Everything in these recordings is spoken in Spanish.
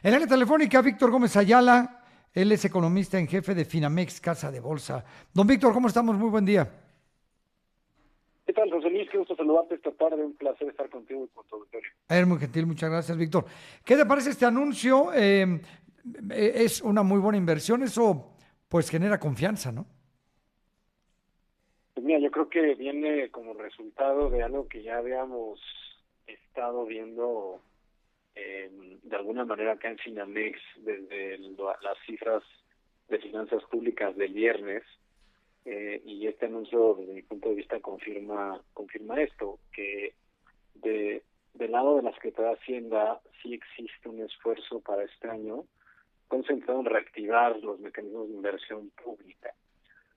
En la línea telefónica, Víctor Gómez Ayala, él es economista en jefe de Finamex, Casa de Bolsa. Don Víctor, ¿cómo estamos? Muy buen día. ¿Qué tal, José Luis? Qué gusto saludarte esta tarde. Un placer estar contigo y con tu auditorio. Eres muy gentil, muchas gracias, Víctor. ¿Qué te parece este anuncio? Es una muy buena inversión, eso pues genera confianza, ¿no? Pues mira, yo creo que viene como resultado de algo que ya habíamos estado viendo de alguna manera acá en Finamex desde las cifras de finanzas públicas del viernes. Y este anuncio, desde mi punto de vista, confirma esto, que del lado de la Secretaría de Hacienda sí existe un esfuerzo para este año concentrado en reactivar los mecanismos de inversión pública.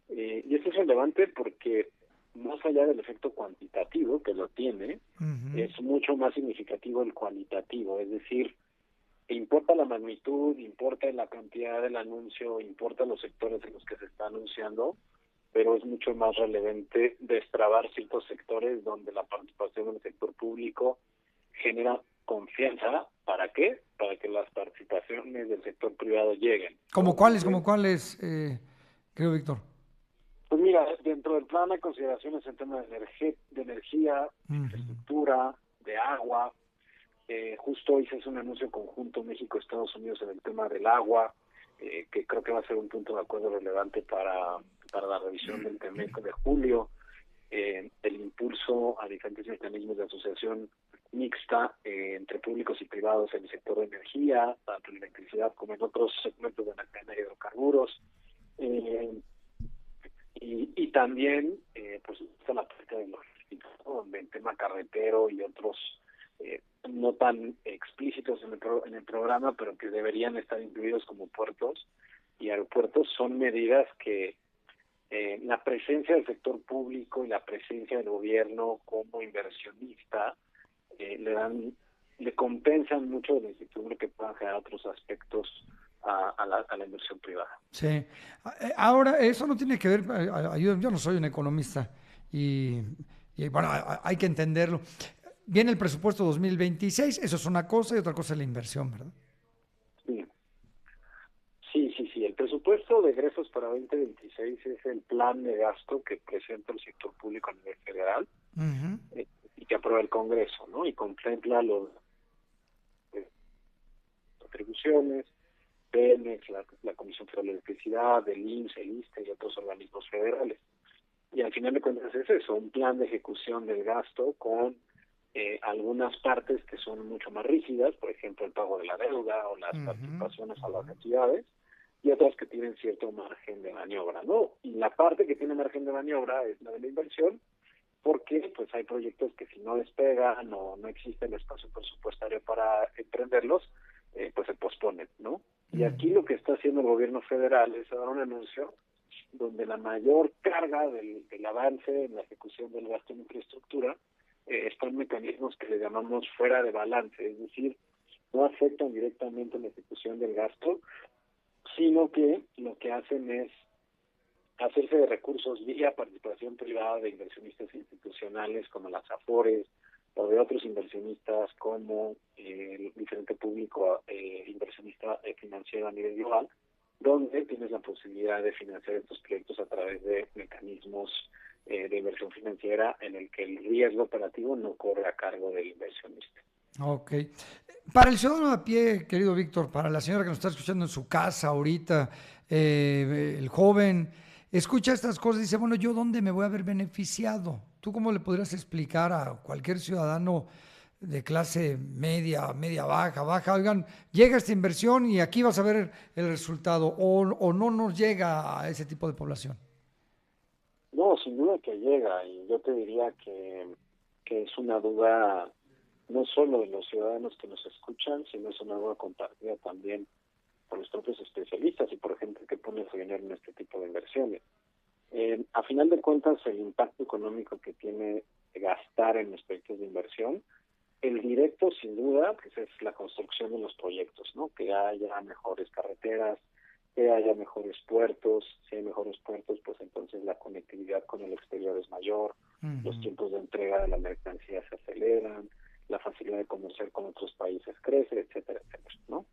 Y esto es relevante porque más allá del efecto cuantitativo, que lo tiene, es mucho más significativo el cualitativo, es decir, importa la magnitud, importa la cantidad del anuncio, importa los sectores en los que se está anunciando, pero es mucho más relevante destrabar ciertos sectores donde la participación del sector público genera confianza. ¿Para qué? Para que las participaciones del sector privado lleguen, ¿Como ¿no? cuáles, Entonces, como cuáles, creo, Víctor? pues mira, dentro del plan hay consideraciones en temas de energía, de Ujú. infraestructura, de agua. Justo hoy se hace un anuncio conjunto México-Estados Unidos en el tema del agua, que creo que va a ser un punto de acuerdo relevante para la revisión del TEMEC de julio. El impulso a diferentes mecanismos de asociación mixta entre públicos y privados en el sector de energía, tanto en electricidad como en otros segmentos de la cadena de hidrocarburos. Eh, y también, pues, está la parte de logística, ¿no? Donde el tema carretero y otros no tan explícitos en el programa, pero que deberían estar incluidos como puertos y aeropuertos, son medidas que la presencia del sector público y la presencia del gobierno como inversionista le compensan mucho de la incertidumbre que puedan generar otros aspectos a la inversión privada. Sí. Ahora, eso no tiene que ver, yo no soy un economista y, bueno, hay que entenderlo. Viene el presupuesto 2026, eso es una cosa y otra cosa es la inversión, ¿verdad? Sí. Sí. El presupuesto de egresos para 2026 es el plan de gasto que presenta el sector público a nivel federal Ujú. y que aprueba el Congreso, ¿no? Y contempla los atribuciones, Pemex, la Comisión Federal de Electricidad, el IMSS, el ISSSTE y otros organismos federales. Y al final de cuentas es eso, un plan de ejecución del gasto con algunas partes que son mucho más rígidas, por ejemplo, el pago de la deuda o las Ujú. participaciones a las entidades, y otras que tienen cierto margen de maniobra, ¿no? Y la parte que tiene margen de maniobra es la de la inversión, porque pues hay proyectos que si no despegan o no existe el espacio presupuestario para emprenderlos, pues se posponen, ¿no? Y aquí Ujú. lo que está haciendo el gobierno federal es dar un anuncio donde la mayor carga del avance en la ejecución del gasto en infraestructura están mecanismos que le llamamos fuera de balance, es decir, no afectan directamente la ejecución del gasto, sino que lo que hacen es hacerse de recursos vía participación privada de inversionistas institucionales como las AFORES o de otros inversionistas como el diferente público inversionista financiero a nivel global, donde tienes la posibilidad de financiar estos proyectos a través de mecanismos de inversión financiera en el que el riesgo operativo no corre a cargo del inversionista. Ok. Para el ciudadano a pie, querido Víctor, para la señora que nos está escuchando en su casa ahorita, el joven, escucha estas cosas y dice, bueno, ¿yo dónde me voy a ver beneficiado? ¿Tú cómo le podrías explicar a cualquier ciudadano de clase media, media baja, baja, oigan, llega esta inversión y aquí vas a ver el resultado, o no nos llega a ese tipo de población? No, sin duda que llega, y yo te diría que es una duda no solo de los ciudadanos que nos escuchan, sino es una duda compartida también por los propios especialistas y por gente que pone su dinero en este tipo de inversiones. A final de cuentas, el impacto económico que tiene gastar en los proyectos de inversión, el directo, sin duda, pues es la construcción de los proyectos, ¿no? Que haya mejores carreteras, que haya mejores puertos. Si hay mejores puertos, pues entonces la conectividad con el exterior es mayor, los Ujú. tiempos de entrega de la mercancía se aceleran, la facilidad de comerciar con otros países crece, etcétera, etcétera, ¿no?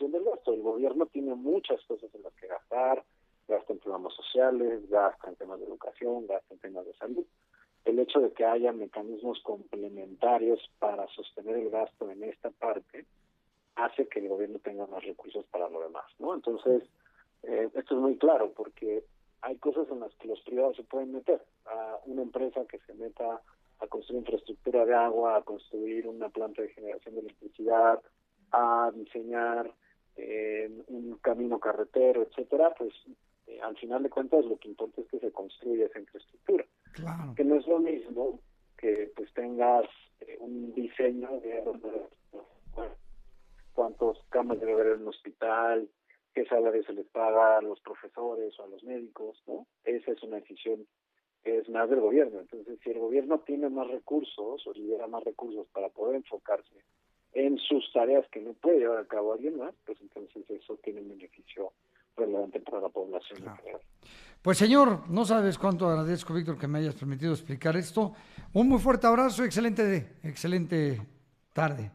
distribución del gasto. El gobierno tiene muchas cosas en las que gastar, gasta en programas sociales, gasta en temas de educación, gasta en temas de salud. El hecho de que haya mecanismos complementarios para sostener el gasto en esta parte hace que el gobierno tenga más recursos para lo demás, ¿no? Entonces, esto es muy claro, porque hay cosas en las que los privados se pueden meter. A una empresa que se meta a construir infraestructura de agua, a construir una planta de generación de electricidad, a diseñar un camino carretero, etcétera, pues al final de cuentas lo que importa es que se construya esa infraestructura. Claro. Que no es lo mismo que pues tengas un diseño de cuántos camas debe haber en un hospital, qué salario se les paga a los profesores o a los médicos, ¿no? Esa es una decisión que es más del gobierno. Entonces, si el gobierno tiene más recursos o libera más recursos para poder enfocarse en sus tareas que no puede llevar a cabo alguien más, pues entonces eso tiene un beneficio relevante para la población en general. Pues señor, no sabes cuánto agradezco, Víctor, que me hayas permitido explicar esto. Un muy fuerte abrazo, excelente tarde.